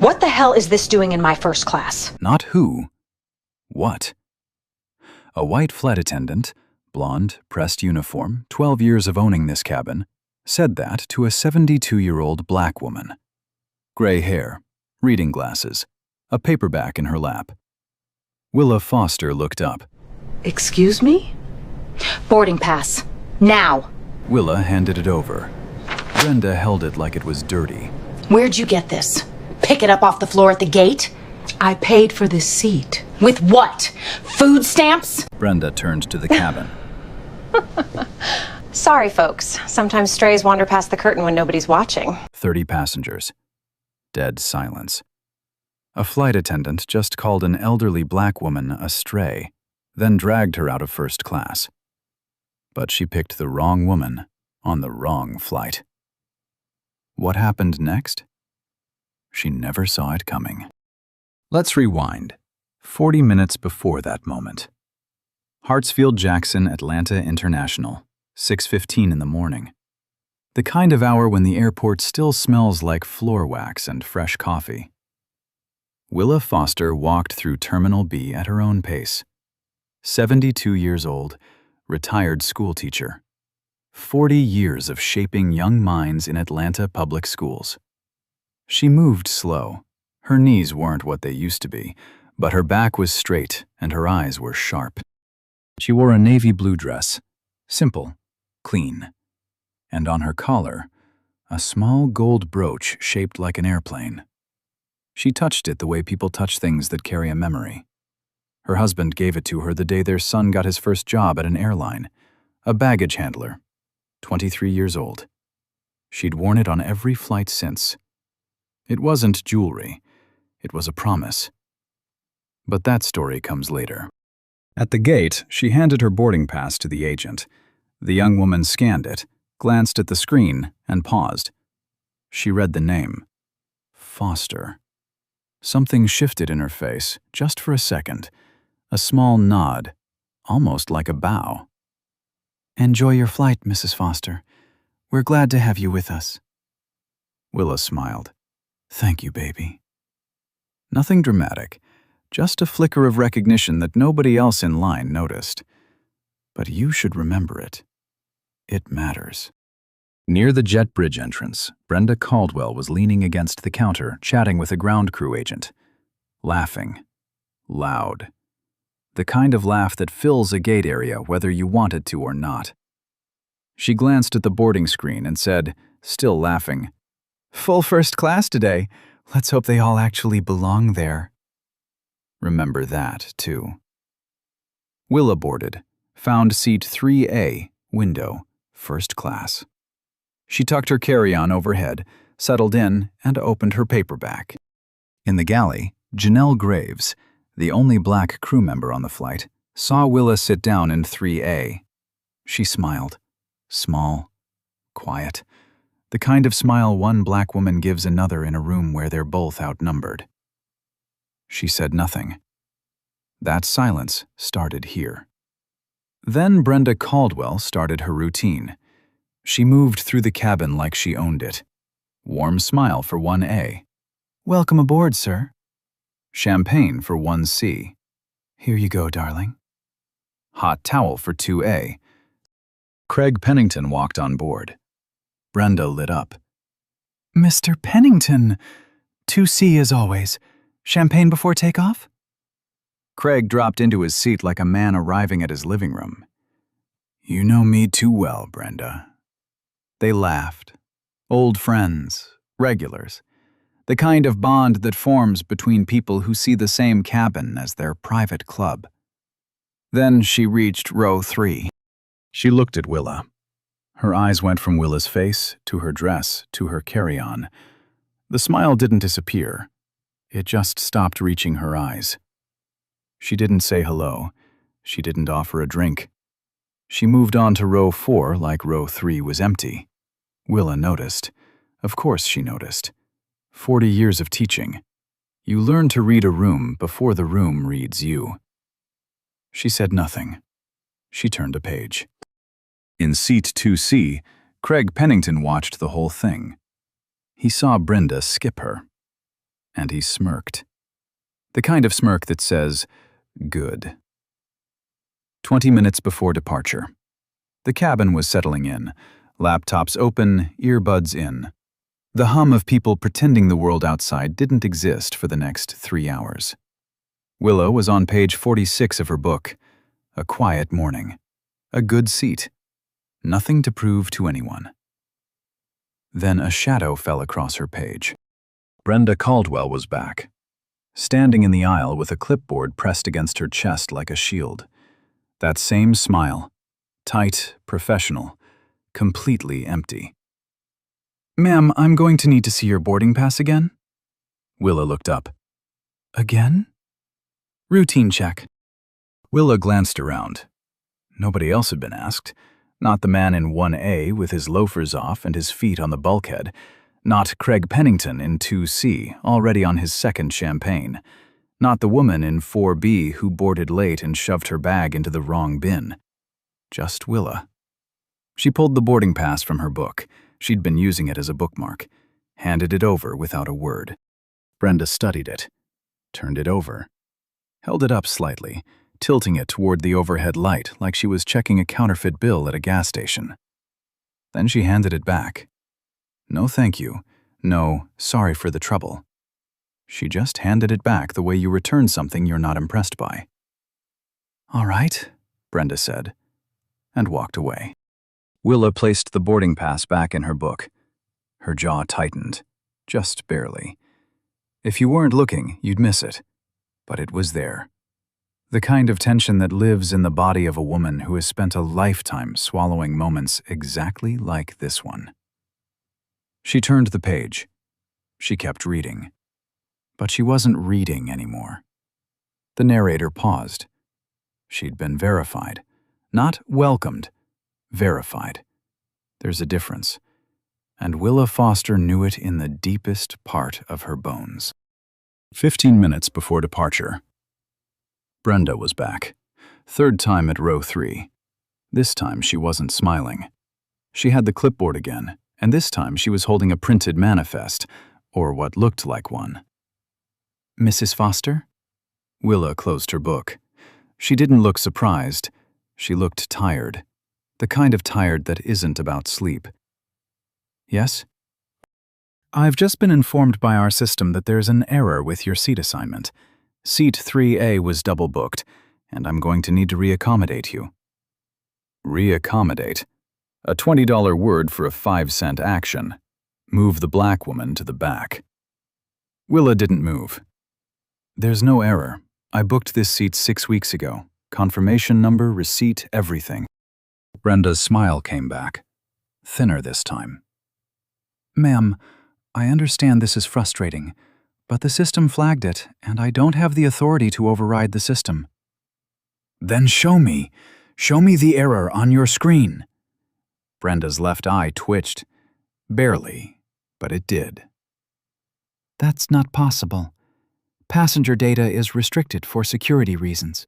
What the hell is this doing in my first class? Not who. What? A white flight attendant, blonde, pressed uniform, 12 years of owning this cabin, said that to a 72-year-old black woman. Gray hair, reading glasses, a paperback in her lap. Willa Foster looked up. Excuse me? Boarding pass. Now. Willa handed it over. Brenda held it like it was dirty. Where'd you get this? Pick it up off the floor at the gate? I paid for this seat. With what? Food stamps? Brenda turned to the cabin. Sorry, folks. Sometimes strays wander past the curtain when nobody's watching. 30 passengers. Dead silence. A flight attendant just called an elderly black woman a stray, then dragged her out of first class. But she picked the wrong woman on the wrong flight. What happened next? She never saw it coming. Let's rewind. 40 minutes before that moment. Hartsfield-Jackson, Atlanta International, 6:15 in the morning. The kind of hour when the airport still smells like floor wax and fresh coffee. Willa Foster walked through Terminal B at her own pace. 72 years old, retired schoolteacher. 40 years of shaping young minds in Atlanta public schools. She moved slow. Her knees weren't what they used to be, but her back was straight and her eyes were sharp. She wore a navy blue dress, simple, clean, and on her collar, a small gold brooch shaped like an airplane. She touched it the way people touch things that carry a memory. Her husband gave it to her the day their son got his first job at an airline, a baggage handler, 23 years old. She'd worn it on every flight since. It wasn't jewelry, it was a promise. But that story comes later. At the gate, she handed her boarding pass to the agent. The young woman scanned it, glanced at the screen, and paused. She read the name. Foster. Something shifted in her face, just for a second. A small nod, almost like a bow. "Enjoy your flight, Mrs. Foster. We're glad to have you with us." Willa smiled. "Thank you, baby." Nothing dramatic, just a flicker of recognition that nobody else in line noticed. But you should remember it. It matters. Near the jet bridge entrance, Brenda Caldwell was leaning against the counter, chatting with a ground crew agent. Laughing. Loud. The kind of laugh that fills a gate area whether you want it to or not. She glanced at the boarding screen and said, still laughing, "Full first class today. Let's hope they all actually belong there." Remember that, too. Willa boarded, found seat 3A, window, first class. She tucked her carry-on overhead, settled in, and opened her paperback. In the galley, Janelle Graves, the only black crew member on the flight, saw Willa sit down in 3A. She smiled. Small, quiet. The kind of smile one black woman gives another in a room where they're both outnumbered. She said nothing. That silence started here. Then Brenda Caldwell started her routine. She moved through the cabin like she owned it. Warm smile for 1A. "Welcome aboard, sir." Champagne for 1C. "Here you go, darling." Hot towel for 2A. Craig Pennington walked on board. Brenda lit up. "Mr. Pennington! 2C as always. Champagne before takeoff?" Craig dropped into his seat like a man arriving at his living room. "You know me too well, Brenda." They laughed. Old friends, regulars. The kind of bond that forms between people who see the same cabin as their private club. Then she reached row 3. She looked at Willa. Her eyes went from Willa's face, to her dress, to her carry-on. The smile didn't disappear. It just stopped reaching her eyes. She didn't say hello. She didn't offer a drink. She moved on to row 4 like row 3 was empty. Willa noticed. Of course she noticed. 40 years of teaching. You learn to read a room before the room reads you. She said nothing. She turned a page. In seat 2C, Craig Pennington watched the whole thing. He saw Brenda skip her. And he smirked. The kind of smirk that says, good. 20 minutes before departure. The cabin was settling in, laptops open, earbuds in. The hum of people pretending the world outside didn't exist for the next 3 hours. Willow was on page 46 of her book. A quiet morning. A good seat. Nothing to prove to anyone. Then a shadow fell across her page. Brenda Caldwell was back, standing in the aisle with a clipboard pressed against her chest like a shield. That same smile, tight, professional, completely empty. "Ma'am, I'm going to need to see your boarding pass again." Willa looked up. "Again?" "Routine check." Willa glanced around. Nobody else had been asked. Not the man in 1A with his loafers off and his feet on the bulkhead. Not Craig Pennington in 2C, already on his second champagne. Not the woman in 4B who boarded late and shoved her bag into the wrong bin. Just Willa. She pulled the boarding pass from her book. She'd been using it as a bookmark. Handed it over without a word. Brenda studied it. Turned it over. Held it up slightly, tilting it toward the overhead light like she was checking a counterfeit bill at a gas station. Then she handed it back. No thank you. No, sorry for the trouble. She just handed it back the way you return something you're not impressed by. "All right," Brenda said, and walked away. Willa placed the boarding pass back in her book. Her jaw tightened, just barely. If you weren't looking, you'd miss it. But it was there. The kind of tension that lives in the body of a woman who has spent a lifetime swallowing moments exactly like this one. She turned the page. She kept reading. But she wasn't reading anymore. The narrator paused. She'd been verified. Not welcomed. Verified. There's a difference. And Willa Foster knew it in the deepest part of her bones. 15 minutes before departure. Brenda was back. Third time at row 3. This time she wasn't smiling. She had the clipboard again, and this time she was holding a printed manifest, or what looked like one. "Mrs. Foster?" Willa closed her book. She didn't look surprised. She looked tired. The kind of tired that isn't about sleep. "Yes?" "I've just been informed by our system that there's an error with your seat assignment. Seat 3A was double booked, and I'm going to need to reaccommodate you." Reaccommodate. A $20 word for a 5-cent action. Move the black woman to the back. Willa didn't move. "There's no error. I booked this seat 6 weeks ago. Confirmation number, receipt, everything." Brenda's smile came back. Thinner this time. "Ma'am, I understand this is frustrating, but the system flagged it, and I don't have the authority to override the system." "Then show me. Show me the error on your screen." Brenda's left eye twitched. Barely, but it did. "That's not possible. Passenger data is restricted for security reasons."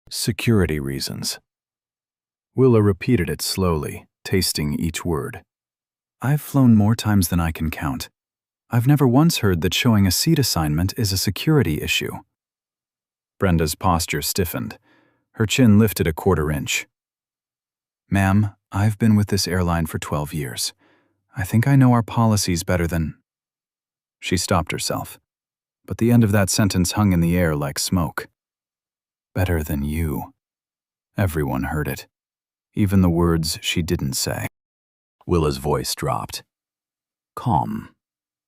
Security reasons. Willa repeated it slowly, tasting each word. "I've flown more times than I can count. I've never once heard that showing a seat assignment is a security issue." Brenda's posture stiffened. Her chin lifted a 1/4 inch. "Ma'am, I've been with this airline for 12 years. I think I know our policies better than—" She stopped herself, but the end of that sentence hung in the air like smoke. "Better than you." Everyone heard it, even the words she didn't say. Willa's voice dropped. Calm.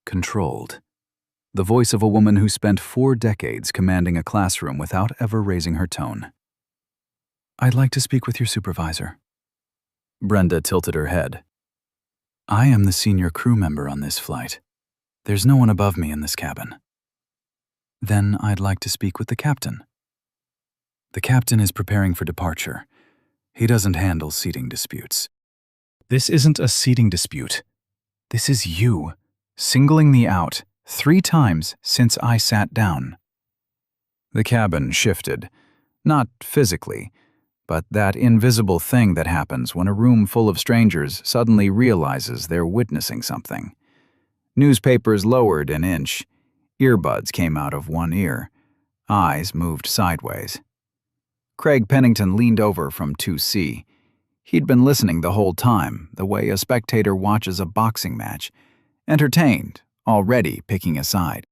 Controlled. The voice of a woman who spent 4 decades commanding a classroom without ever raising her tone. "I'd like to speak with your supervisor." Brenda tilted her head. "I am the senior crew member on this flight. There's no one above me in this cabin." "Then I'd like to speak with the captain." "The captain is preparing for departure. He doesn't handle seating disputes." "This isn't a seating dispute. This is you, singling me out 3 times since I sat down." The cabin shifted. Not physically, but that invisible thing that happens when a room full of strangers suddenly realizes they're witnessing something. Newspapers lowered an inch. Earbuds came out of one ear. Eyes moved sideways. Craig Pennington leaned over from 2C. He'd been listening the whole time, the way a spectator watches a boxing match, entertained, already picking a side.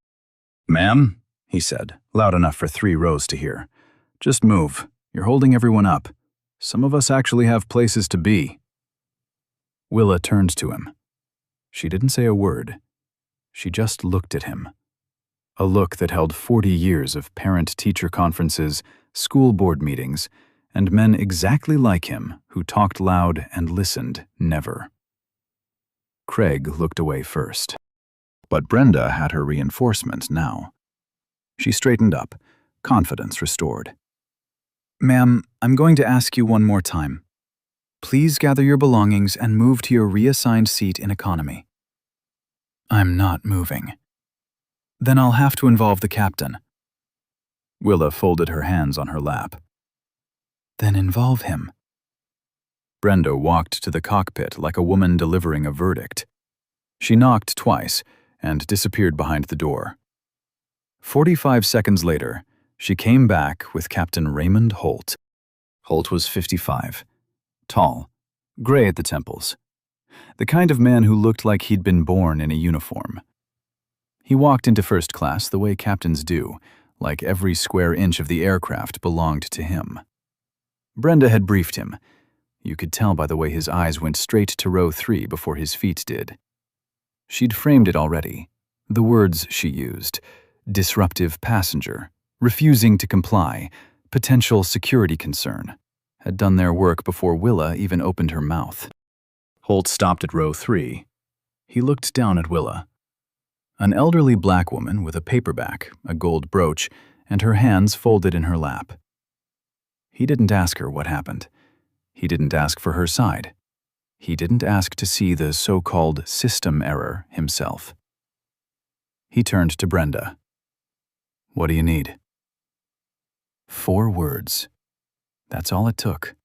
"Ma'am," he said, loud enough for 3 rows to hear. "Just move. You're holding everyone up. Some of us actually have places to be." Willa turned to him. She didn't say a word. She just looked at him. A look that held 40 years of parent-teacher conferences, school board meetings, and men exactly like him who talked loud and listened never. Craig looked away first. But Brenda had her reinforcement now. She straightened up, confidence restored. "Ma'am, I'm going to ask you one more time. Please gather your belongings and move to your reassigned seat in economy." "I'm not moving." "Then I'll have to involve the captain." Willa folded her hands on her lap. "Then involve him." Brenda walked to the cockpit like a woman delivering a verdict. She knocked twice and disappeared behind the door. 45 seconds later, she came back with Captain Raymond Holt. Holt was 55, tall, gray at the temples, the kind of man who looked like he'd been born in a uniform. He walked into first class the way captains do, like every square inch of the aircraft belonged to him. Brenda had briefed him. You could tell by the way his eyes went straight to row 3 before his feet did. She'd framed it already. The words she used: disruptive passenger, refusing to comply, potential security concern, had done their work before Willa even opened her mouth. Holt stopped at row 3. He looked down at Willa. An elderly black woman with a paperback, a gold brooch, and her hands folded in her lap. He didn't ask her what happened. He didn't ask for her side. He didn't ask to see the so-called system error himself. He turned to Brenda. "What do you need?" 4 words. That's all it took.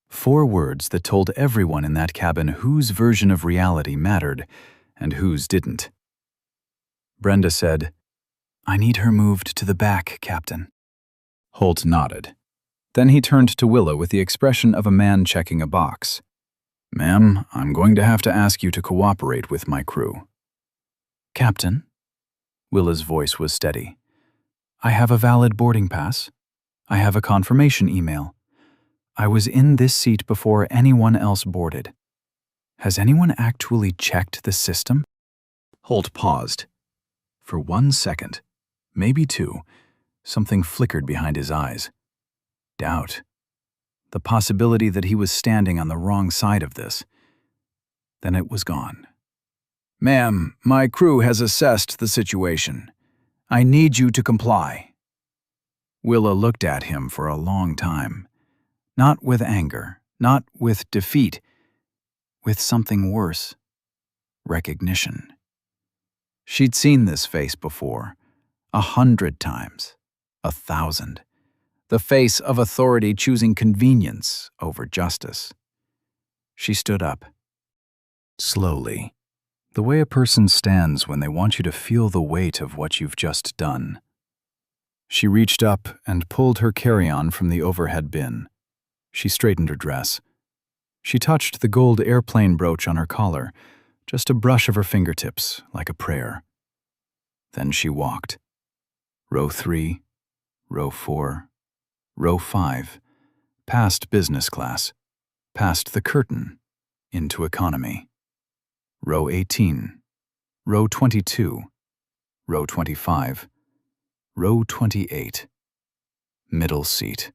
4 words that told everyone in that cabin whose version of reality mattered and whose didn't. Brenda said, "I need her moved to the back, Captain." Holt nodded. Then he turned to Willa with the expression of a man checking a box. "Ma'am, I'm going to have to ask you to cooperate with my crew." "Captain?" Willa's voice was steady. "I have a valid boarding pass. I have a confirmation email. I was in this seat before anyone else boarded. Has anyone actually checked the system?" Holt paused. For 1 second, maybe 2, something flickered behind his eyes. Doubt. The possibility that he was standing on the wrong side of this. Then it was gone. "Ma'am, my crew has assessed the situation. I need you to comply." Willa looked at him for a long time. Not with anger, not with defeat, with something worse. Recognition. She'd seen this face before, 100 times, 1,000. The face of authority choosing convenience over justice. She stood up. Slowly. The way a person stands when they want you to feel the weight of what you've just done. She reached up and pulled her carry-on from the overhead bin. She straightened her dress. She touched the gold airplane brooch on her collar, just a brush of her fingertips, like a prayer. Then she walked. Row 3, row 4, row 5, past business class, past the curtain, into economy. Row 18, row 22, row 25, row 28. Middle seat.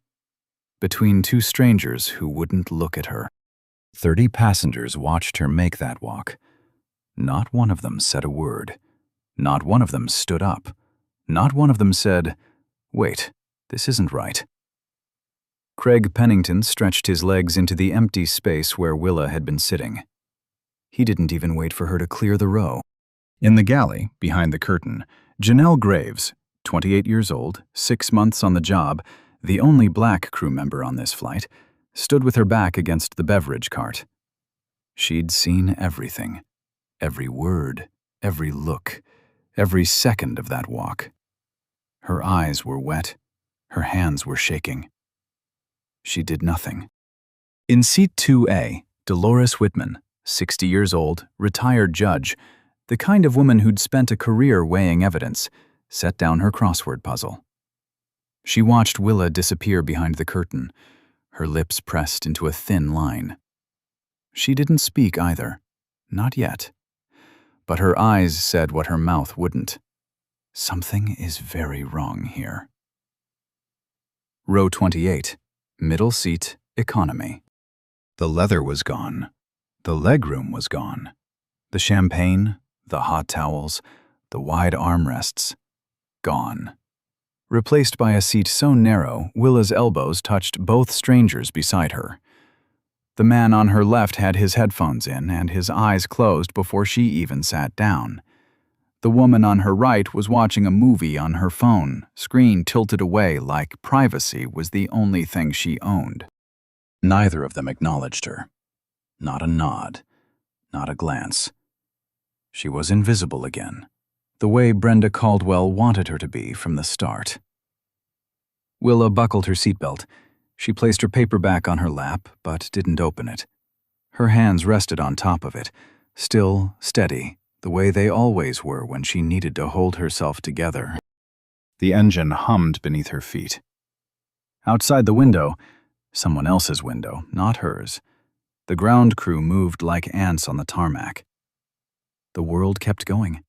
Between 2 strangers who wouldn't look at her. 30 passengers watched her make that walk. Not one of them said a word. Not one of them stood up. Not one of them said, "Wait, this isn't right." Craig Pennington stretched his legs into the empty space where Willa had been sitting. He didn't even wait for her to clear the row. In the galley, behind the curtain, Janelle Graves, 28 years old, 6 months on the job, the only black crew member on this flight, stood with her back against the beverage cart. She'd seen everything. Every word, every look, every second of that walk. Her eyes were wet, her hands were shaking. She did nothing. In seat 2A, Dolores Whitman, 60 years old, retired judge, the kind of woman who'd spent a career weighing evidence, set down her crossword puzzle. She watched Willa disappear behind the curtain, her lips pressed into a thin line. She didn't speak either, not yet. But her eyes said what her mouth wouldn't. Something is very wrong here. Row 28, middle seat, economy. The leather was gone. The legroom was gone. The champagne, the hot towels, the wide armrests, gone. Replaced by a seat so narrow, Willa's elbows touched both strangers beside her. The man on her left had his headphones in and his eyes closed before she even sat down. The woman on her right was watching a movie on her phone, screen tilted away like privacy was the only thing she owned. Neither of them acknowledged her. Not a nod, not a glance. She was invisible again, the way Brenda Caldwell wanted her to be from the start. Willa buckled her seatbelt. She placed her paper back on her lap, but didn't open it. Her hands rested on top of it, still steady, the way they always were when she needed to hold herself together. The engine hummed beneath her feet. Outside the window, someone else's window, not hers, the ground crew moved like ants on the tarmac. The world kept going.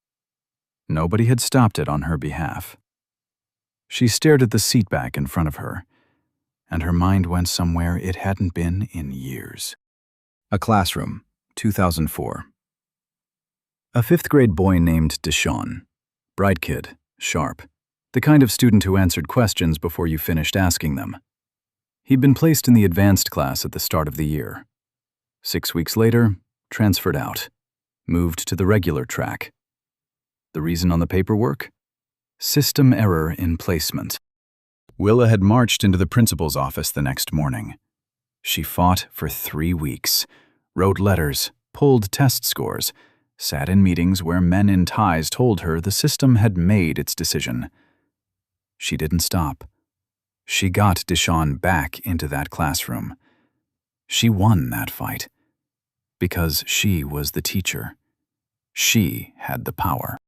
Nobody had stopped it on her behalf. She stared at the seat back in front of her, and her mind went somewhere it hadn't been in years. A classroom, 2004. A fifth-grade boy named Deshaun. Bright kid, sharp, the kind of student who answered questions before you finished asking them. He'd been placed in the advanced class at the start of the year. 6 weeks later, transferred out, moved to the regular track. The reason on the paperwork? System error in placement. Willa had marched into the principal's office the next morning. She fought for 3 weeks, wrote letters, pulled test scores, sat in meetings where men in ties told her the system had made its decision. She didn't stop. She got Deshaun back into that classroom. She won that fight. Because she was the teacher. She had the power.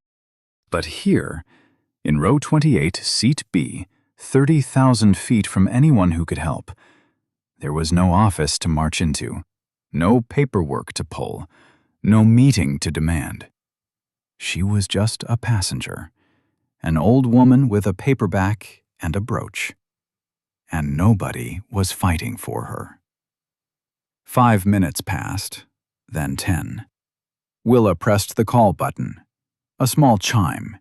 But here, in row 28, seat B, 30,000 feet from anyone who could help, there was no office to march into, no paperwork to pull, no meeting to demand. She was just a passenger, an old woman with a paperback and a brooch. And nobody was fighting for her. 5 minutes passed, then 10. Willa pressed the call button. A small chime.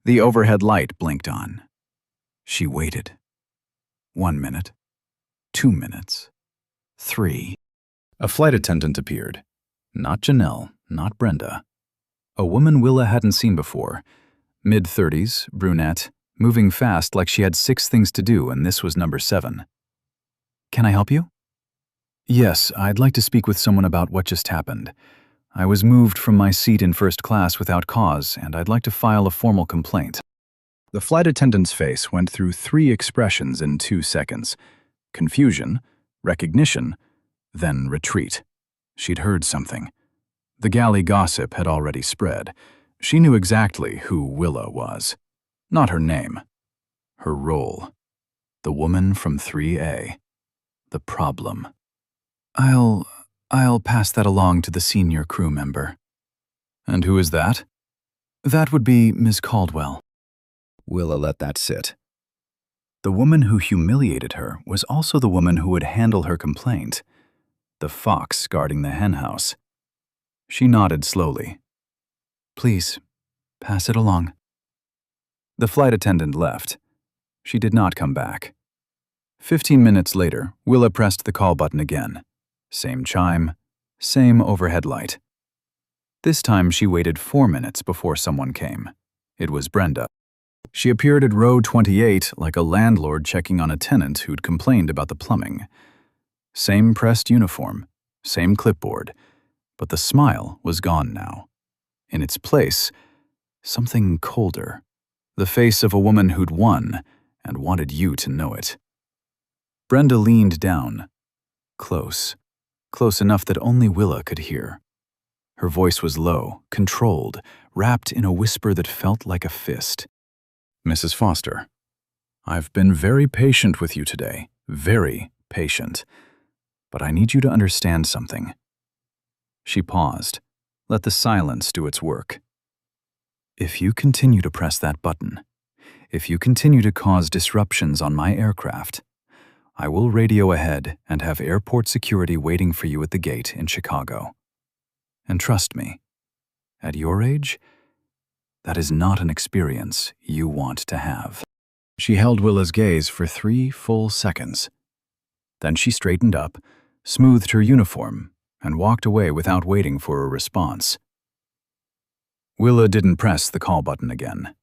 The overhead light blinked on. She waited. 1 minute. 2 minutes. 3. A flight attendant appeared. Not Janelle, not Brenda. A woman Willa hadn't seen before. Mid-30s, brunette, moving fast like she had 6 things to do and this was number 7. Can I help you? Yes, I'd like to speak with someone about what just happened. I was moved from my seat in first class without cause, and I'd like to file a formal complaint. The flight attendant's face went through 3 expressions in 2 seconds. Confusion, recognition, then retreat. She'd heard something. The galley gossip had already spread. She knew exactly who Willa was. Not her name. Her role. The woman from 3A. The problem. I'll pass that along to the senior crew member. And who is that? That would be Miss Caldwell. Willa let that sit. The woman who humiliated her was also the woman who would handle her complaint. The fox guarding the henhouse. She nodded slowly. Please, pass it along. The flight attendant left. She did not come back. 15 minutes later, Willa pressed the call button again. Same chime, same overhead light. This time she waited 4 minutes before someone came. It was Brenda. She appeared at row 28 like a landlord checking on a tenant who'd complained about the plumbing. Same pressed uniform, same clipboard, but the smile was gone now. In its place, Something colder. The face of a woman who'd won and wanted you to know it. Brenda leaned down. Close. Close enough that only Willa could hear. Her voice was low, controlled, wrapped in a whisper that felt like a fist. Mrs. Foster, I've been very patient with you today. Very patient. But I need you to understand something. She paused. Let the silence do its work. If you continue to press that button, if you continue to cause disruptions on my aircraft, I will radio ahead and have airport security waiting for you at the gate in Chicago. And trust me, at your age, that is not an experience you want to have. She held Willa's gaze for 3 full seconds. Then she straightened up, smoothed her uniform, and walked away without waiting for a response. Willa didn't press the call button again.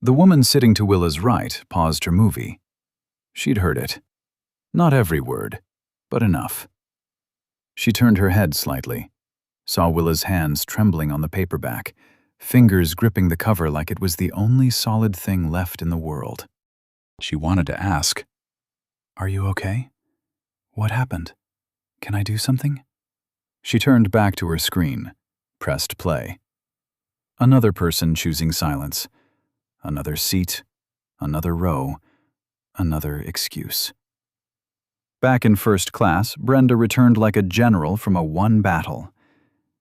The woman sitting to Willa's right paused her movie. She'd heard it. Not every word, but enough. She turned her head slightly, saw Willa's hands trembling on the paperback, fingers gripping the cover like it was the only solid thing left in the world. She wanted to ask, "Are you okay? What happened? Can I do something?" She turned back to her screen, pressed play. Another person choosing silence. Another seat. Another row. Another excuse. Back in first class, Brenda returned like a general from a won battle.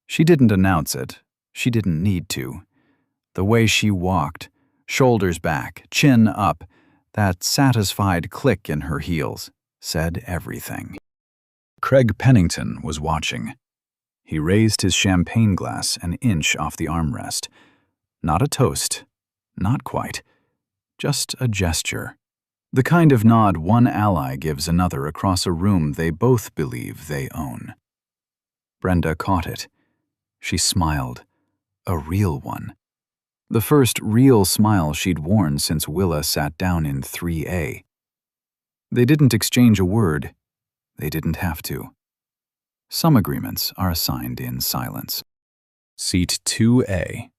She didn't announce it. She didn't need to. The way she walked, shoulders back, chin up, that satisfied click in her heels, said everything. Craig Pennington was watching. He raised his champagne glass an inch off the armrest. Not a toast. Not quite. Just a gesture. The kind of nod one ally gives another across a room they both believe they own. Brenda caught it. She smiled. A real one. The first real smile she'd worn since Willa sat down in 3A. They didn't exchange a word. They didn't have to. Some agreements are assigned in silence. Seat 2A.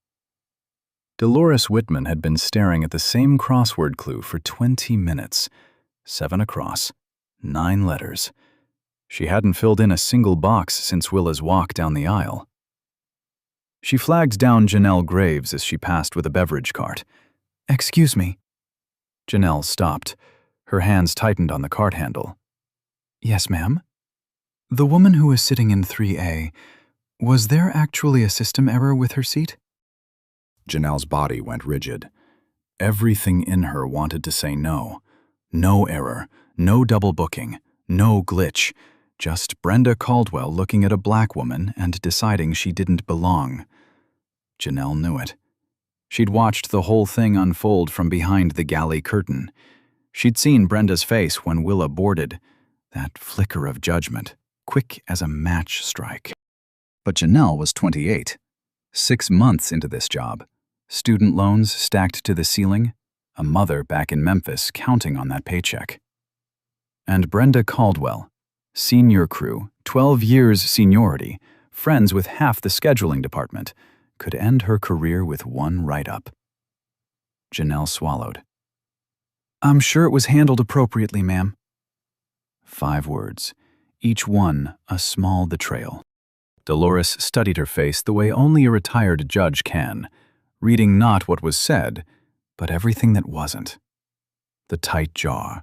Dolores Whitman had been staring at the same crossword clue for 20 minutes. 7 across. 9 letters. She hadn't filled in a single box since Willa's walk down the aisle. She flagged down Janelle Graves as she passed with a beverage cart. "Excuse me." Janelle stopped. Her hands tightened on the cart handle. "Yes, ma'am?" "The woman who was sitting in 3A, was there actually a system error with her seat?" Janelle's body went rigid. Everything in her wanted to say no. No error, no double booking, no glitch. Just Brenda Caldwell looking at a black woman and deciding she didn't belong. Janelle knew it. She'd watched the whole thing unfold from behind the galley curtain. She'd seen Brenda's face when Willa boarded. That flicker of judgment, quick as a match strike. But Janelle was 28. 6 months into this job. Student loans stacked to the ceiling. A mother back in Memphis counting on that paycheck. And Brenda Caldwell, senior crew, 12 years seniority, friends with half the scheduling department, could end her career with one write-up. Janelle swallowed. "I'm sure it was handled appropriately, ma'am." 5 words, each one a small betrayal. Dolores studied her face the way only a retired judge can, reading not what was said, but everything that wasn't. The tight jaw,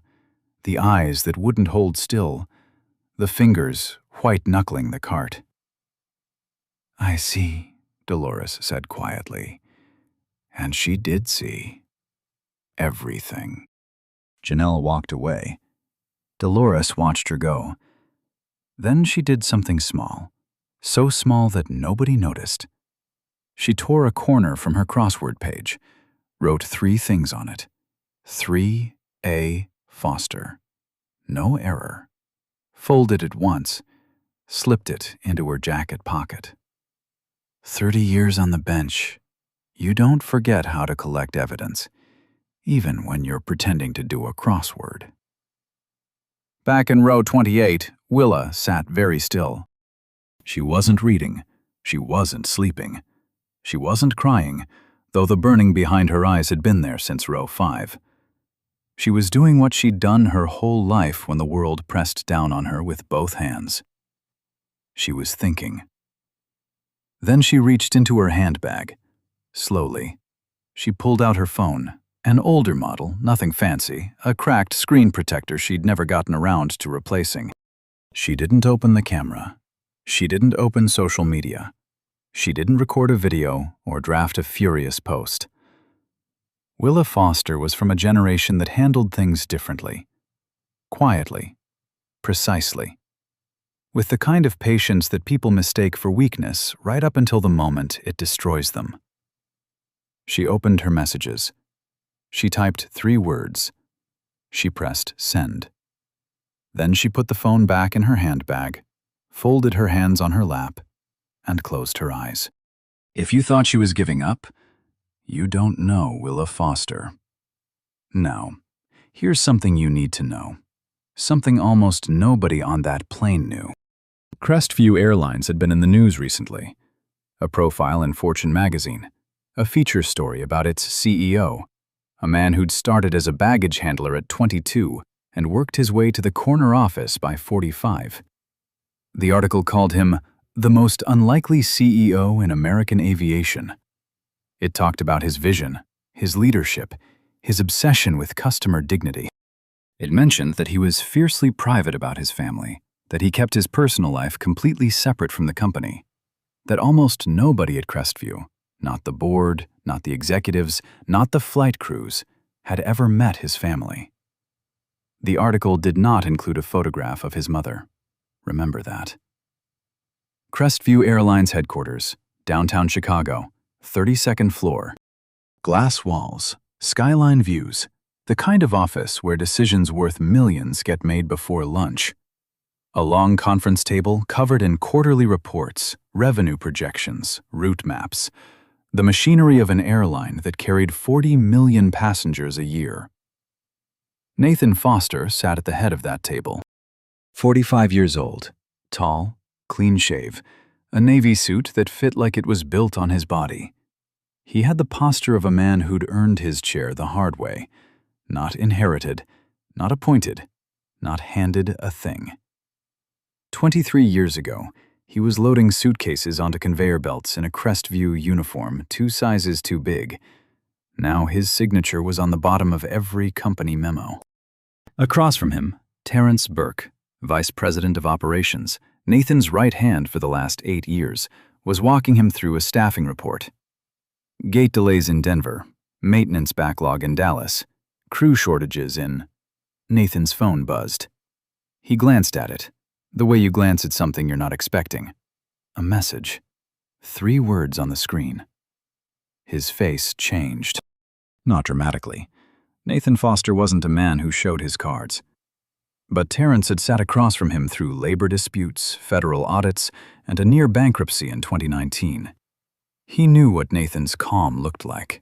the eyes that wouldn't hold still, the fingers white-knuckling the cart. "I see," Dolores said quietly. And she did see. Everything. Janelle walked away. Dolores watched her go. Then she did something small, so small that nobody noticed. She tore a corner from her crossword page, wrote 3 things on it. 3A Foster. No error. Folded it once, slipped it into her jacket pocket. 30 years on the bench. You don't forget how to collect evidence, even when you're pretending to do a crossword. Back in row 28, Willa sat very still. She wasn't reading. She wasn't sleeping. She wasn't crying, though the burning behind her eyes had been there since row 5. She was doing what she'd done her whole life when the world pressed down on her with both hands. She was thinking. Then she reached into her handbag. Slowly, she pulled out her phone, an older model, nothing fancy, a cracked screen protector she'd never gotten around to replacing. She didn't open the camera. She didn't open social media. She didn't record a video or draft a furious post. Willa Foster was from a generation that handled things differently. Quietly. Precisely. With the kind of patience that people mistake for weakness right up until the moment it destroys them. She opened her messages. She typed 3 words. She pressed send. Then she put the phone back in her handbag, folded her hands on her lap, and closed her eyes. If you thought she was giving up, you don't know Willa Foster. Now, here's something you need to know. Something almost nobody on that plane knew. Crestview Airlines had been in the news recently. A profile in Fortune magazine. A feature story about its CEO, a man who'd started as a baggage handler at 22 and worked his way to the corner office by 45. The article called him the most unlikely CEO in American aviation. It talked about his vision, his leadership, his obsession with customer dignity. It mentioned that he was fiercely private about his family, that he kept his personal life completely separate from the company, that almost nobody at Crestview, not the board, not the executives, not the flight crews, had ever met his family. The article did not include a photograph of his mother. Remember that. Crestview Airlines headquarters, downtown Chicago, 32nd floor. Glass walls, skyline views, the kind of office where decisions worth millions get made before lunch. A long conference table covered in quarterly reports, revenue projections, route maps. The machinery of an airline that carried 40 million passengers a year. Nathan Foster sat at the head of that table. 45 years old, tall, clean shave, a navy suit that fit like it was built on his body. He had the posture of a man who'd earned his chair the hard way, not inherited, not appointed, not handed a thing. 23 years ago, he was loading suitcases onto conveyor belts in a Crestview uniform 2 sizes too big. Now his signature was on the bottom of every company memo. Across from him, Terrence Burke, Vice President of Operations, Nathan's right hand for the last 8 years, was walking him through a staffing report. Gate delays in Denver, maintenance backlog in Dallas, crew shortages in... Nathan's phone buzzed. He glanced at it, the way you glance at something you're not expecting. A message. 3 words on the screen. His face changed. Not dramatically. Nathan Foster wasn't a man who showed his cards. But Terrence had sat across from him through labor disputes, federal audits, and a near bankruptcy in 2019. He knew what Nathan's calm looked like.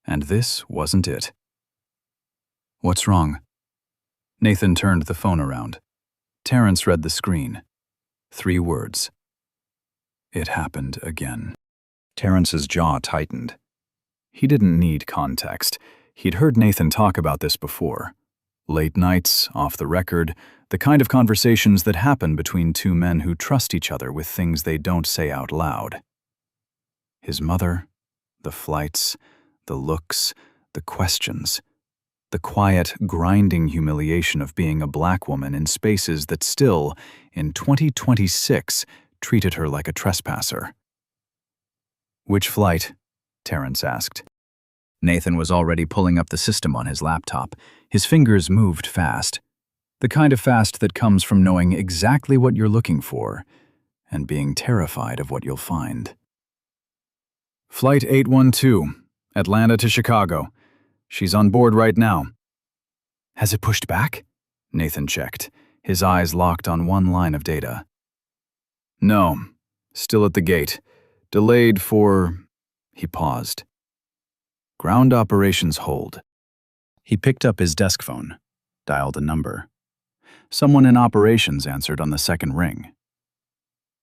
And this wasn't it. What's wrong? Nathan turned the phone around. Terrence read the screen. 3 words. It happened again. Terrence's jaw tightened. He didn't need context. He'd heard Nathan talk about this before. Late nights, off the record, the kind of conversations that happen between 2 men who trust each other with things they don't say out loud. His mother, the flights, the looks, the questions. The quiet, grinding humiliation of being a black woman in spaces that still, in 2026, treated her like a trespasser. Which flight? Terrence asked. Nathan was already pulling up the system on his laptop. His fingers moved fast. The kind of fast that comes from knowing exactly what you're looking for and being terrified of what you'll find. Flight 812, Atlanta to Chicago. She's on board right now. Has it pushed back? Nathan checked, his eyes locked on one line of data. No, still at the gate. Delayed for... He paused. Ground operations hold. He picked up his desk phone, dialed a number. Someone in operations answered on the second ring.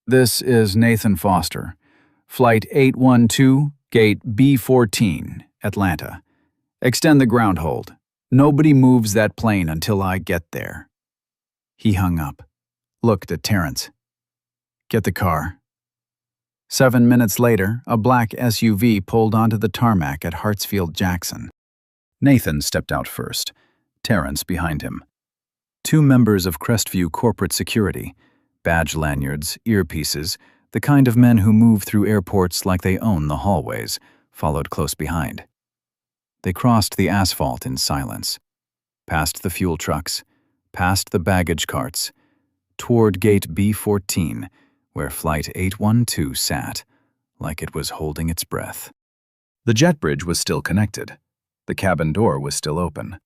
This is Nathan Foster. Flight 812 Gate B14, Atlanta. Extend the ground hold. Nobody moves that plane until I get there. He hung up, looked at Terrence. Get the car. 7 minutes later, a black SUV pulled onto the tarmac at Hartsfield-Jackson. Nathan stepped out first, Terrence behind him. 2 members of Crestview corporate security, badge lanyards, earpieces, the kind of men who move through airports like they own the hallways, followed close behind. They crossed the asphalt in silence, past the fuel trucks, past the baggage carts, toward Gate B14, where Flight 812 sat, like it was holding its breath. The jet bridge was still connected. The cabin door was still open.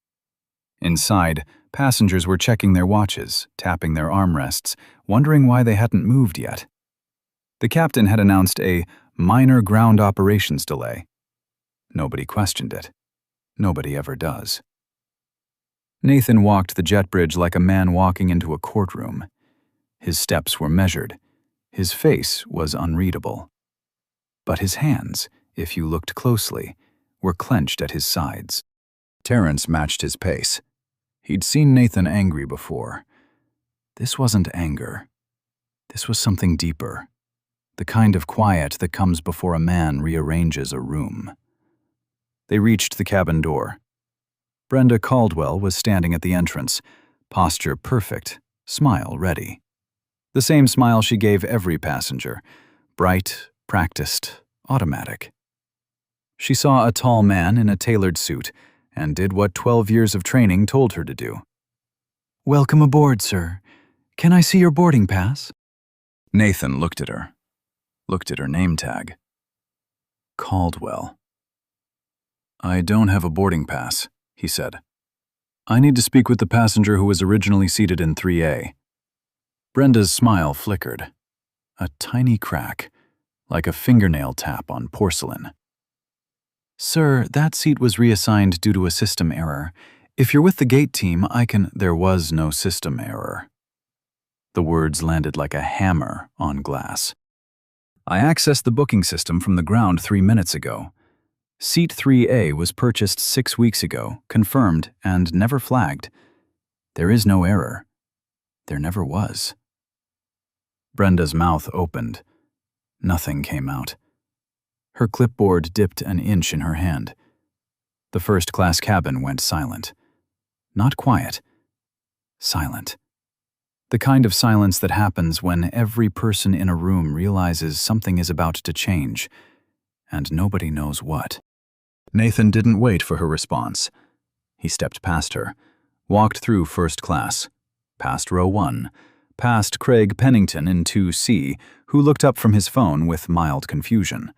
Inside, passengers were checking their watches, tapping their armrests, wondering why they hadn't moved yet. The captain had announced a minor ground operations delay. Nobody questioned it. Nobody ever does. Nathan walked the jet bridge like a man walking into a courtroom. His steps were measured. His face was unreadable. But his hands, if you looked closely, were clenched at his sides. Terrence matched his pace. He'd seen Nathan angry before. This wasn't anger. This was something deeper. The kind of quiet that comes before a man rearranges a room. They reached the cabin door. Brenda Caldwell was standing at the entrance, posture perfect, smile ready. The same smile she gave every passenger, bright, practiced, automatic. She saw a tall man in a tailored suit and did what 12 years of training told her to do. "Welcome aboard, sir. Can I see your boarding pass?" Nathan looked at her name tag. Caldwell. "I don't have a boarding pass," he said. "I need to speak with the passenger who was originally seated in 3A. Brenda's smile flickered. A tiny crack, like a fingernail tap on porcelain. "Sir, that seat was reassigned due to a system error. If you're with the gate team, I can—" "There was no system error." The words landed like a hammer on glass. "I accessed the booking system from the ground 3 minutes ago. Seat 3A was purchased 6 weeks ago, confirmed, and never flagged. There is no error. There never was." Brenda's mouth opened. Nothing came out. Her clipboard dipped an inch in her hand. The first-class cabin went silent. Not quiet. Silent. The kind of silence that happens when every person in a room realizes something is about to change, and nobody knows what. Nathan didn't wait for her response. He stepped past her, walked through first class, past row 1, past Craig Pennington in 2C, who looked up from his phone with mild confusion,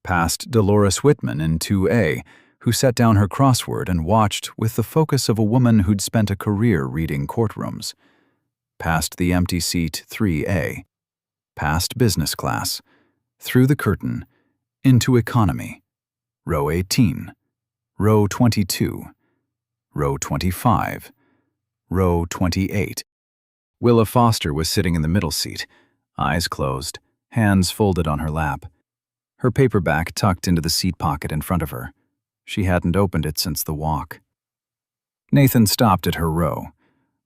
past Dolores Whitman in 2A, who set down her crossword and watched with the focus of a woman who'd spent a career reading courtrooms, past the empty seat 3A, past business class, through the curtain, into economy, row 18, row 22, row 25, row 28. Willa Foster was sitting in the middle seat, eyes closed, hands folded on her lap, her paperback tucked into the seat pocket in front of her. She hadn't opened it since the walk. Nathan stopped at her row.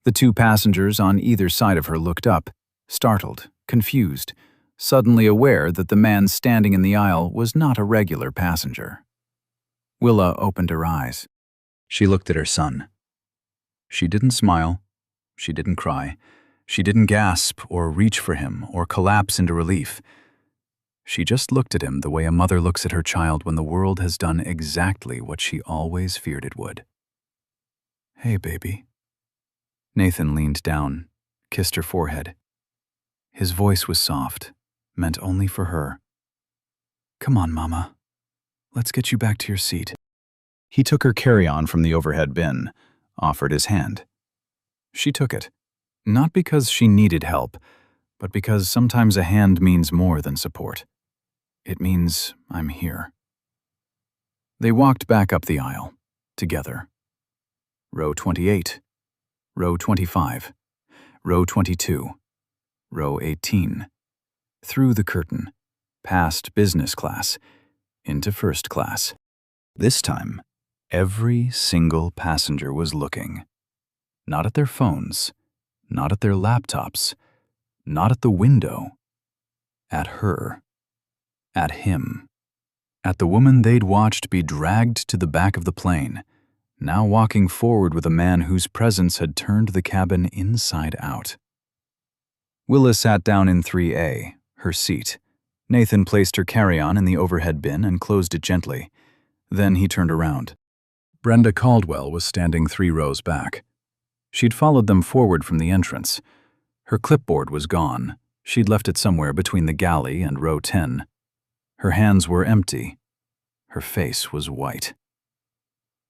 The 2 passengers on either side of her looked up, startled, confused, suddenly aware that the man standing in the aisle was not a regular passenger. Willa opened her eyes. She looked at her son. She didn't smile. She didn't cry. She didn't gasp or reach for him or collapse into relief. She just looked at him the way a mother looks at her child when the world has done exactly what she always feared it would. "Hey, baby." Nathan leaned down, kissed her forehead. His voice was soft, meant only for her. "Come on, Mama. Let's get you back to your seat." He took her carry-on from the overhead bin, offered his hand. She took it, not because she needed help, but because sometimes a hand means more than support. It means I'm here. They walked back up the aisle, together. Row 28, row 25, row 22, row 18. Through the curtain, past business class, into first class. This time, every single passenger was looking. Not at their phones, not at their laptops, not at the window. At her. At him. At the woman they'd watched be dragged to the back of the plane, now walking forward with a man whose presence had turned the cabin inside out. Willa sat down in 3A, her seat. Nathan placed her carry-on in the overhead bin and closed it gently. Then he turned around. Brenda Caldwell was standing 3 rows back. She'd followed them forward from the entrance. Her clipboard was gone. She'd left it somewhere between the galley and row 10. Her hands were empty. Her face was white.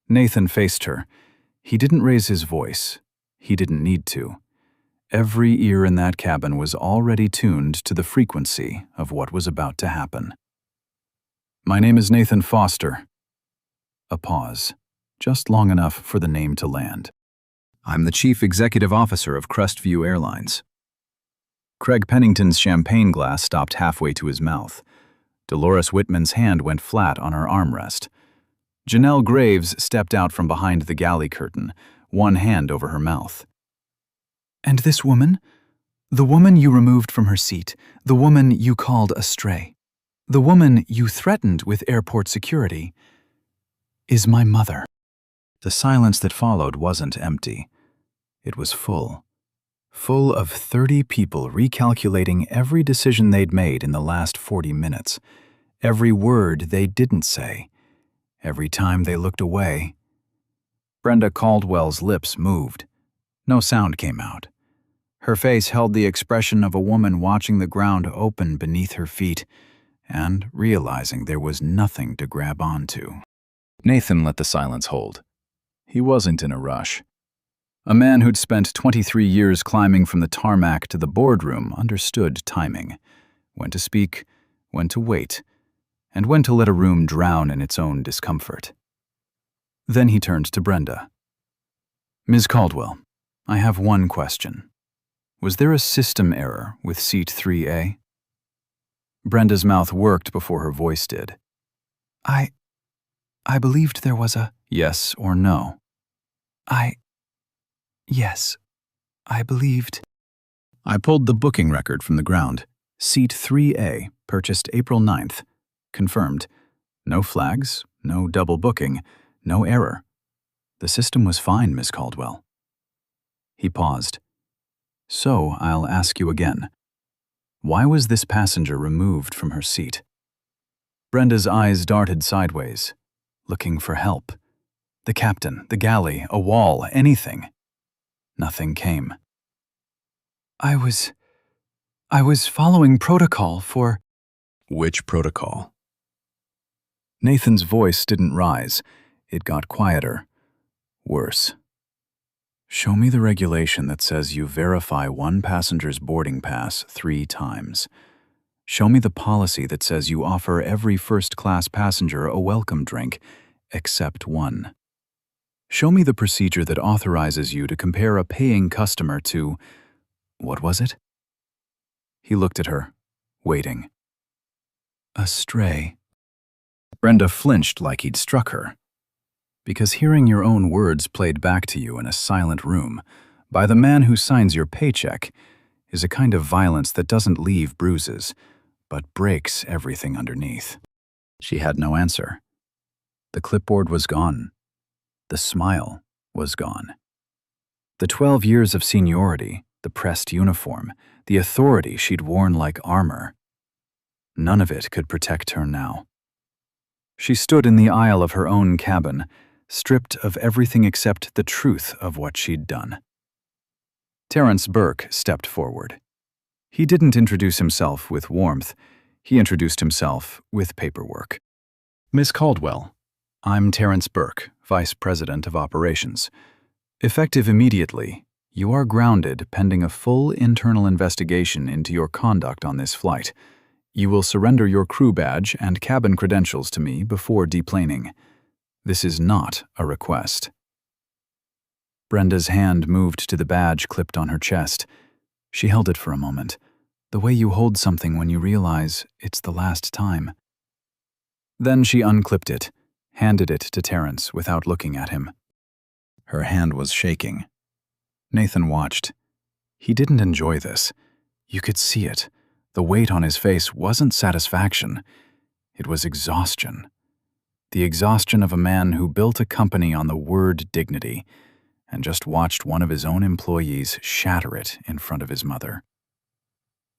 Nathan faced her. He didn't raise his voice. He didn't need to. Every ear in that cabin was already tuned to the frequency of what was about to happen. "My name is Nathan Foster." A pause, just long enough for the name to land. "I'm the Chief Executive Officer of Crestview Airlines." Craig Pennington's champagne glass stopped halfway to his mouth. Dolores Whitman's hand went flat on her armrest. Janelle Graves stepped out from behind the galley curtain, one hand over her mouth. "And this woman? The woman you removed from her seat, the woman you called a stray, the woman you threatened with airport security, is my mother." The silence that followed wasn't empty. It was full. Full of 30 people recalculating every decision they'd made in the last 40 minutes, every word they didn't say, every time they looked away. Brenda Caldwell's lips moved. No sound came out. Her face held the expression of a woman watching the ground open beneath her feet and realizing there was nothing to grab onto. Nathan let the silence hold. He wasn't in a rush. A man who'd spent 23 years climbing from the tarmac to the boardroom understood timing, when to speak, when to wait, and when to let a room drown in its own discomfort. Then he turned to Brenda. "Ms. Caldwell, I have one question. Was there a system error with seat 3A? Brenda's mouth worked before her voice did. I believed there was a... Yes or no? Yes, I believed. I pulled the booking record from the ground. Seat 3A, purchased April 9th. Confirmed. No flags, no double booking, no error. The system was fine, Miss Caldwell. He paused. So I'll ask you again. Why was this passenger removed from her seat? Brenda's eyes darted sideways, looking for help. The captain, the galley, a wall, anything. Nothing came. I was following protocol for... Which protocol? Nathan's voice didn't rise. It got quieter. Worse. Show me the regulation that says you verify one passenger's boarding pass 3 times. Show me the policy that says you offer every first-class passenger a welcome drink, except one. Show me the procedure that authorizes you to compare a paying customer to... What was it? He looked at her, waiting. A stray. Brenda flinched like he'd struck her. Because hearing your own words played back to you in a silent room, by the man who signs your paycheck, is a kind of violence that doesn't leave bruises, but breaks everything underneath. She had no answer. The clipboard was gone. The smile was gone. The 12 years of seniority, the pressed uniform, the authority she'd worn like armor. None of it could protect her now. She stood in the aisle of her own cabin, stripped of everything except the truth of what she'd done. Terrence Burke stepped forward. He didn't introduce himself with warmth. He introduced himself with paperwork. Miss Caldwell, I'm Terrence Burke, Vice President of Operations. Effective immediately, you are grounded pending a full internal investigation into your conduct on this flight. You will surrender your crew badge and cabin credentials to me before deplaning. This is not a request. Brenda's hand moved to the badge clipped on her chest. She held it for a moment, the way you hold something when you realize it's the last time. Then she unclipped it, handed it to Terrence without looking at him. Her hand was shaking. Nathan watched. He didn't enjoy this. You could see it. The weight on his face wasn't satisfaction. It was exhaustion. The exhaustion of a man who built a company on the word dignity and just watched one of his own employees shatter it in front of his mother.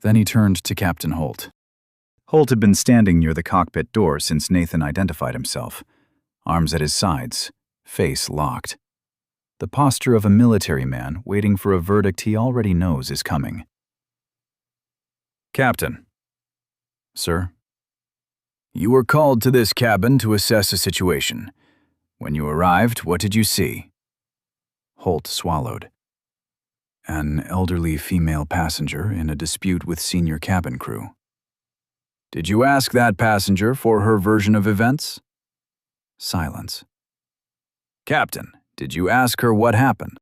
Then he turned to Captain Holt. Holt had been standing near the cockpit door since Nathan identified himself, arms at his sides, face locked. The posture of a military man waiting for a verdict he already knows is coming. Captain. Sir? You were called to this cabin to assess a situation. When you arrived, what did you see? Holt swallowed. An elderly female passenger in a dispute with senior cabin crew. Did you ask that passenger for her version of events? Silence. Captain, did you ask her what happened?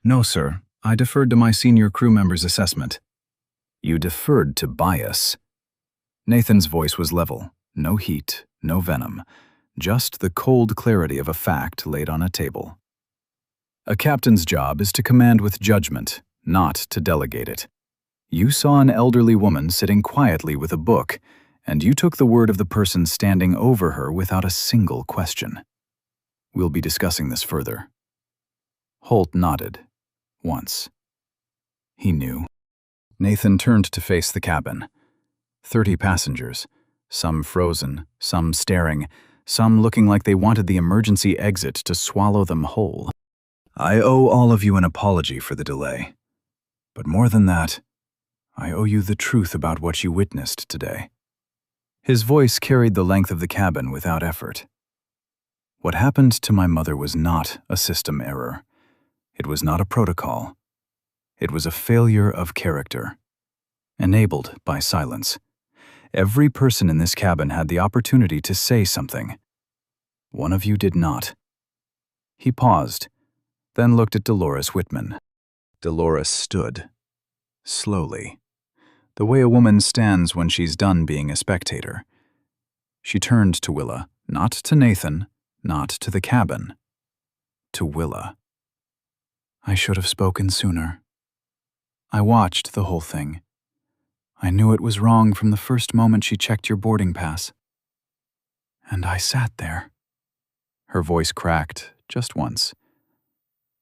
No, sir. I deferred to my senior crew member's assessment. You deferred to bias. Nathan's voice was level. No heat, no venom. Just the cold clarity of a fact laid on a table. A captain's job is to command with judgment, not to delegate it. You saw an elderly woman sitting quietly with a book, and you took the word of the person standing over her without a single question. We'll be discussing this further. Holt nodded. Once. He knew. Nathan turned to face the cabin. 30 passengers, some frozen, some staring, some looking like they wanted the emergency exit to swallow them whole. I owe all of you an apology for the delay. But more than that, I owe you the truth about what you witnessed today. His voice carried the length of the cabin without effort. What happened to my mother was not a system error. It was not a protocol. It was a failure of character, enabled by silence. Every person in this cabin had the opportunity to say something. One of you did not. He paused, then looked at Dolores Whitman. Dolores stood, slowly, the way a woman stands when she's done being a spectator. She turned to Willa, not to Nathan, not to the cabin, to Willa. I should have spoken sooner. I watched the whole thing. I knew it was wrong from the first moment she checked your boarding pass. And I sat there. Her voice cracked just once.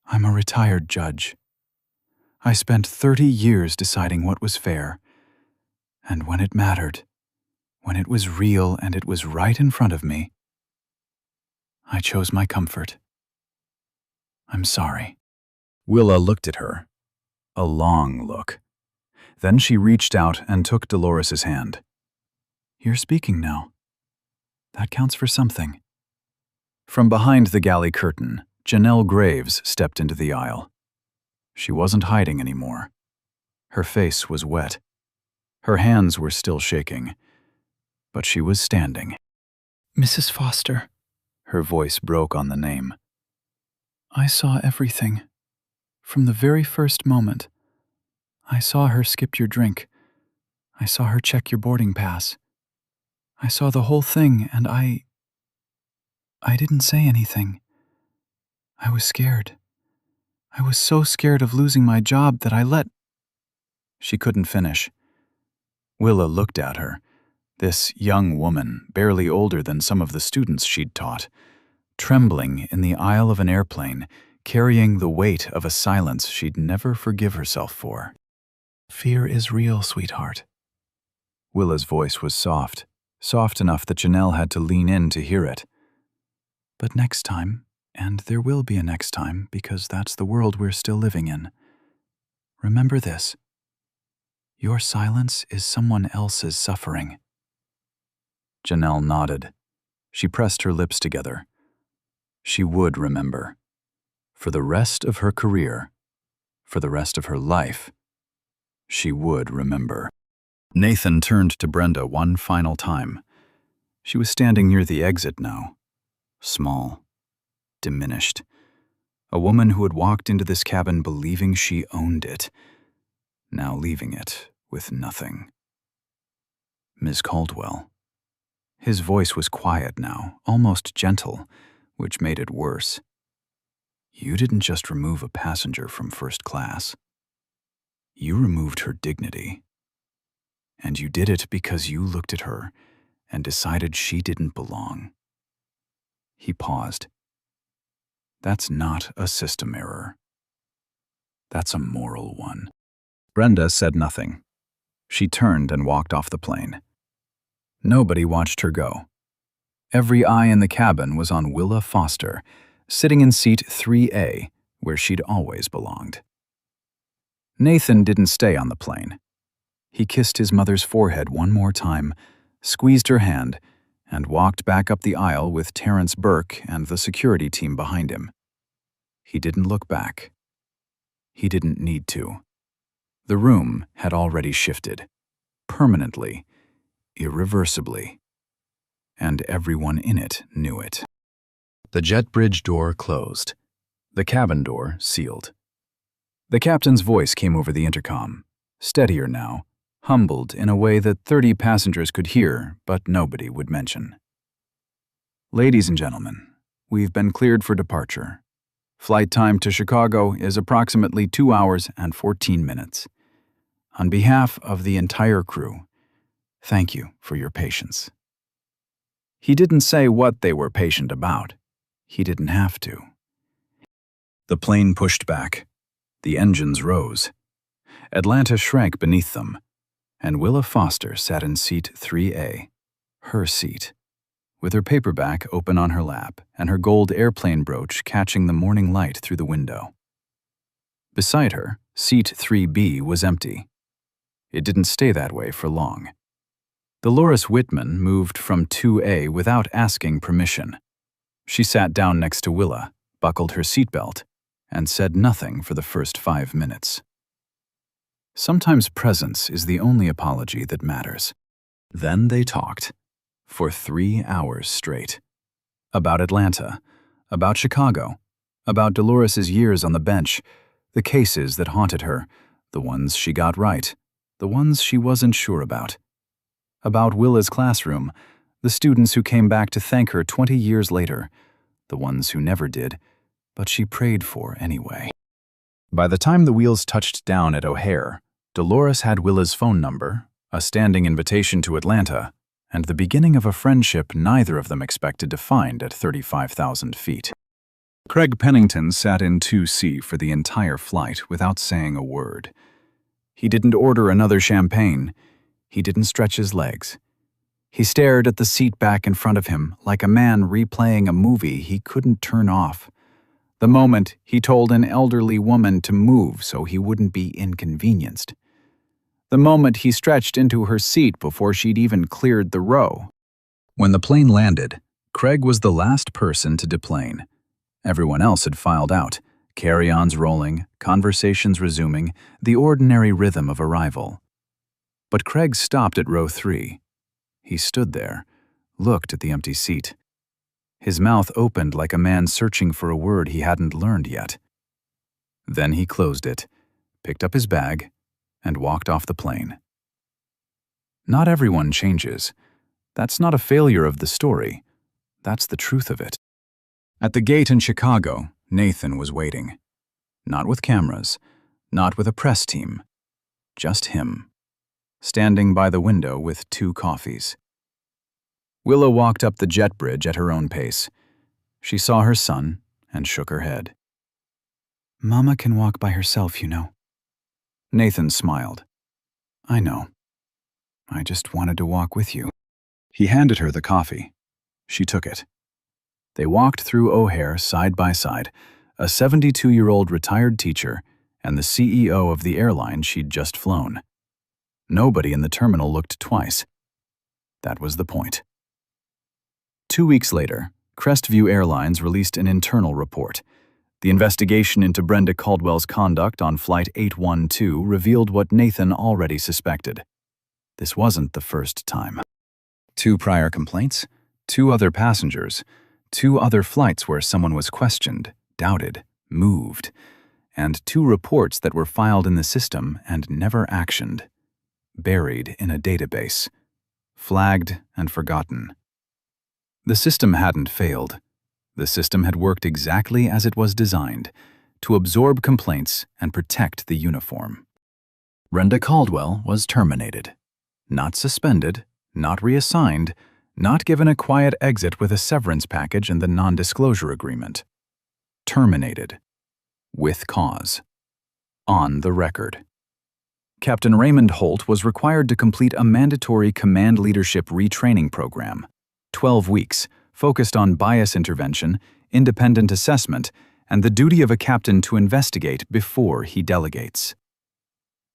I'm a retired judge. I spent 30 years deciding what was fair. And when it mattered, when it was real and it was right in front of me, I chose my comfort. I'm sorry. Willa looked at her. A long look. Then she reached out and took Dolores's hand. You're speaking now. That counts for something. From behind the galley curtain, Janelle Graves stepped into the aisle. She wasn't hiding anymore. Her face was wet. Her hands were still shaking. But she was standing. Mrs. Foster. Her voice broke on the name. I saw everything. From the very first moment. I saw her skip your drink. I saw her check your boarding pass. I saw the whole thing, and I didn't say anything. I was scared. I was so scared of losing my job that I let... She couldn't finish. Willa looked at her, this young woman, barely older than some of the students she'd taught, trembling in the aisle of an airplane, carrying the weight of a silence she'd never forgive herself for. Fear is real, sweetheart. Willa's voice was soft, soft enough that Janelle had to lean in to hear it. But next time, and there will be a next time because that's the world we're still living in, remember this. Your silence is someone else's suffering. Janelle nodded. She pressed her lips together. She would remember. For the rest of her career, for the rest of her life, she would remember. Nathan turned to Brenda one final time. She was standing near the exit now. Small. Diminished. A woman who had walked into this cabin believing she owned it. Now leaving it with nothing. Ms. Caldwell. His voice was quiet now, almost gentle, which made it worse. You didn't just remove a passenger from first class. You removed her dignity. And you did it because you looked at her and decided she didn't belong. He paused. That's not a system error. That's a moral one. Brenda said nothing. She turned and walked off the plane. Nobody watched her go. Every eye in the cabin was on Willa Foster, sitting in seat 3A, where she'd always belonged. Nathan didn't stay on the plane. He kissed his mother's forehead one more time, squeezed her hand, and walked back up the aisle with Terrence Burke and the security team behind him. He didn't look back. He didn't need to. The room had already shifted, permanently, irreversibly, and everyone in it knew it. The jet bridge door closed. The cabin door sealed. The captain's voice came over the intercom, steadier now, humbled in a way that 30 passengers could hear, but nobody would mention. Ladies and gentlemen, we've been cleared for departure. Flight time to Chicago is approximately 2 hours and 14 minutes. On behalf of the entire crew, thank you for your patience. He didn't say what they were patient about. He didn't have to. The plane pushed back. The engines rose. Atlanta shrank beneath them, and Willa Foster sat in seat 3A, her seat, with her paperback open on her lap and her gold airplane brooch catching the morning light through the window. Beside her, seat 3B was empty. It didn't stay that way for long. Dolores Whitman moved from 2A without asking permission. She sat down next to Willa, buckled her seatbelt, and said nothing for the first 5 minutes. Sometimes presence is the only apology that matters. Then they talked, for 3 hours straight. About Atlanta, about Chicago, about Dolores's years on the bench, the cases that haunted her, the ones she got right, the ones she wasn't sure about Willa's classroom, the students who came back to thank her 20 years later, the ones who never did, but she prayed for anyway. By the time the wheels touched down at O'Hare, Dolores had Willa's phone number, a standing invitation to Atlanta, and the beginning of a friendship neither of them expected to find at 35,000 feet. Craig Pennington sat in 2C for the entire flight without saying a word. He didn't order another champagne. He didn't stretch his legs. He stared at the seat back in front of him like a man replaying a movie he couldn't turn off. The moment he told an elderly woman to move so he wouldn't be inconvenienced. The moment he stretched into her seat before she'd even cleared the row. When the plane landed, Craig was the last person to deplane. Everyone else had filed out, carry-ons rolling, conversations resuming, the ordinary rhythm of arrival. But Craig stopped at row 3. He stood there, looked at the empty seat. His mouth opened like a man searching for a word he hadn't learned yet. Then he closed it, picked up his bag, and walked off the plane. Not everyone changes. That's not a failure of the story. That's the truth of it. At the gate in Chicago, Nathan was waiting. Not with cameras, not with a press team. Just him, standing by the window with 2 coffees. Willa walked up the jet bridge at her own pace. She saw her son and shook her head. "Mama can walk by herself, you know." Nathan smiled. "I know. I just wanted to walk with you." He handed her the coffee. She took it. They walked through O'Hare side by side, a 72-year-old retired teacher and the CEO of the airline she'd just flown. Nobody in the terminal looked twice. That was the point. 2 weeks later, Crestview Airlines released an internal report. The investigation into Brenda Caldwell's conduct on Flight 812 revealed what Nathan already suspected. This wasn't the first time. 2 prior complaints, 2 other passengers, 2 other flights where someone was questioned, doubted, moved, and 2 reports that were filed in the system and never actioned. Buried in a database. Flagged and forgotten. The system hadn't failed. The system had worked exactly as it was designed, to absorb complaints and protect the uniform. Brenda Caldwell was terminated. Not suspended, not reassigned, not given a quiet exit with a severance package and the non-disclosure agreement. Terminated. With cause. On the record. Captain Raymond Holt was required to complete a mandatory command leadership retraining program. 12 weeks, focused on bias intervention, independent assessment, and the duty of a captain to investigate before he delegates.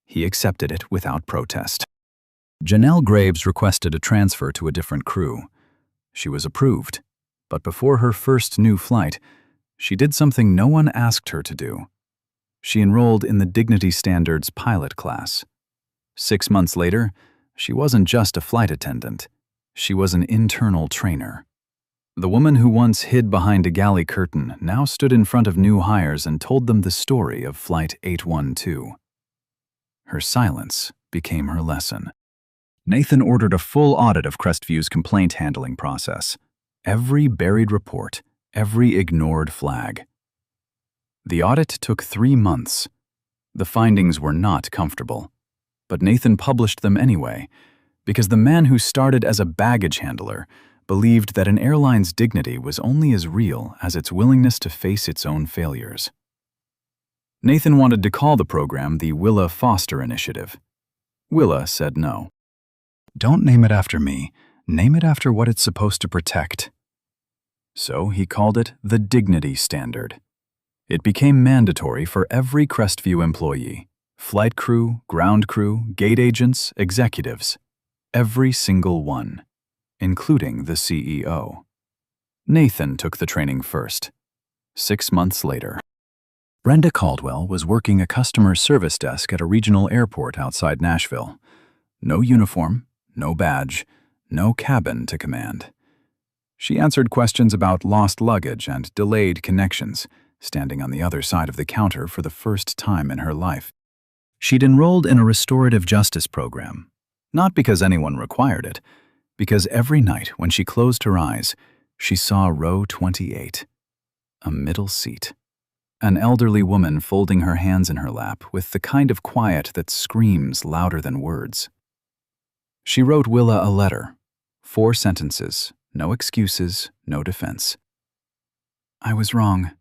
He accepted it without protest. Janelle Graves requested a transfer to a different crew. She was approved, but before her first new flight, she did something no one asked her to do. She enrolled in the Dignity Standards pilot class. 6 months later, she wasn't just a flight attendant. She was an internal trainer. The woman who once hid behind a galley curtain now stood in front of new hires and told them the story of Flight 812. Her silence became her lesson. Nathan ordered a full audit of Crestview's complaint handling process. Every buried report, every ignored flag. The audit took 3 months. The findings were not comfortable, but Nathan published them anyway, because the man who started as a baggage handler believed that an airline's dignity was only as real as its willingness to face its own failures. Nathan wanted to call the program the Willa Foster Initiative. Willa said no. Don't name it after me. Name it after what it's supposed to protect. So he called it the Dignity Standard. It became mandatory for every Crestview employee, flight crew, ground crew, gate agents, executives, every single one, including the CEO. Nathan took the training first. 6 months later, Brenda Caldwell was working a customer service desk at a regional airport outside Nashville. No uniform, no badge, no cabin to command. She answered questions about lost luggage and delayed connections, standing on the other side of the counter for the first time in her life. She'd enrolled in a restorative justice program, not because anyone required it, because every night when she closed her eyes, she saw row 28, a middle seat. An elderly woman folding her hands in her lap with the kind of quiet that screams louder than words. She wrote Willa a letter, 4 sentences, no excuses, no defense. I was wrong.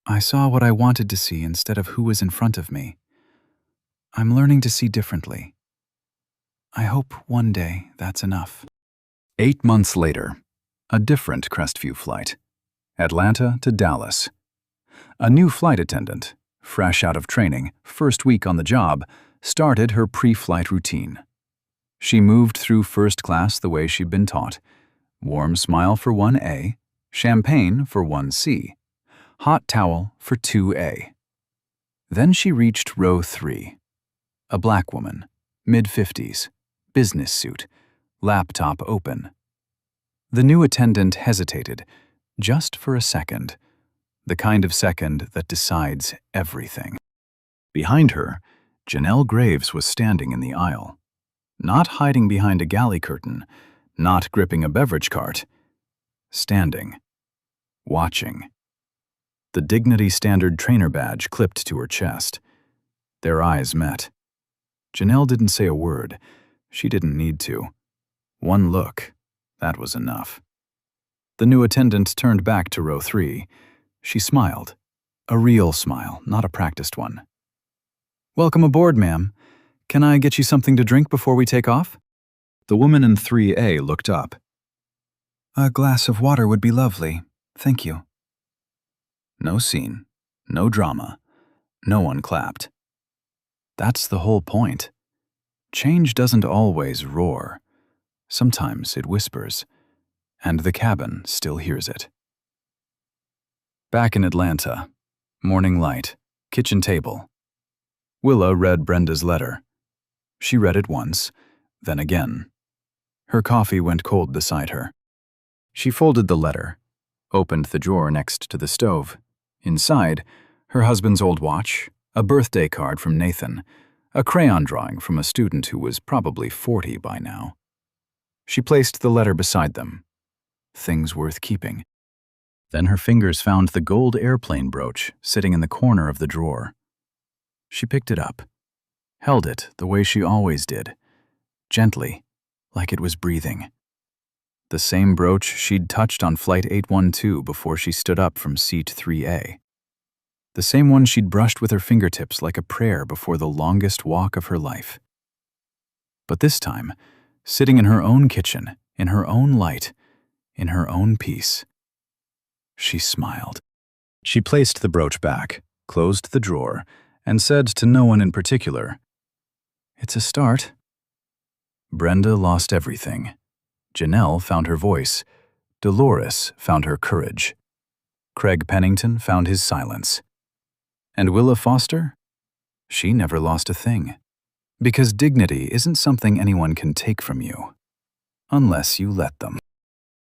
I saw what I wanted to see instead of who was in front of me. I'm learning to see differently. I hope one day that's enough. 8 months later, a different Crestview flight. Atlanta to Dallas. A new flight attendant, fresh out of training, first week on the job, started her pre-flight routine. She moved through first class the way she'd been taught. Warm smile for 1A, champagne for 1C, hot towel for 2A. Then she reached row 3. A black woman, mid-50s, business suit, laptop open. The new attendant hesitated, just for a second, the kind of second that decides everything. Behind her, Janelle Graves was standing in the aisle. Not hiding behind a galley curtain, not gripping a beverage cart. Standing. Watching. The Dignity Standard trainer badge clipped to her chest. Their eyes met. Janelle didn't say a word. She didn't need to. One look, that was enough. The new attendant turned back to row 3. She smiled. A real smile, not a practiced one. Welcome aboard, ma'am. Can I get you something to drink before we take off? The woman in 3A looked up. A glass of water would be lovely. Thank you. No scene, no drama. No one clapped. That's the whole point. Change doesn't always roar. Sometimes it whispers, and the cabin still hears it. Back in Atlanta, morning light, kitchen table. Willa read Brenda's letter. She read it once, then again. Her coffee went cold beside her. She folded the letter, opened the drawer next to the stove. Inside, her husband's old watch, a birthday card from Nathan, a crayon drawing from a student who was probably 40 by now. She placed the letter beside them. things worth keeping. Then her fingers found the gold airplane brooch sitting in the corner of the drawer. She picked it up, held it the way she always did, gently, like it was breathing. The same brooch she'd touched on Flight 812 before she stood up from Seat 3A. The same one she'd brushed with her fingertips like a prayer before the longest walk of her life. But this time, sitting in her own kitchen, in her own light, in her own peace, she smiled. She placed the brooch back, closed the drawer, and said to no one in particular, "It's a start." Brenda lost everything. Janelle found her voice. Dolores found her courage. Craig Pennington found his silence. And Willa Foster? She never lost a thing. Because dignity isn't something anyone can take from you, unless you let them.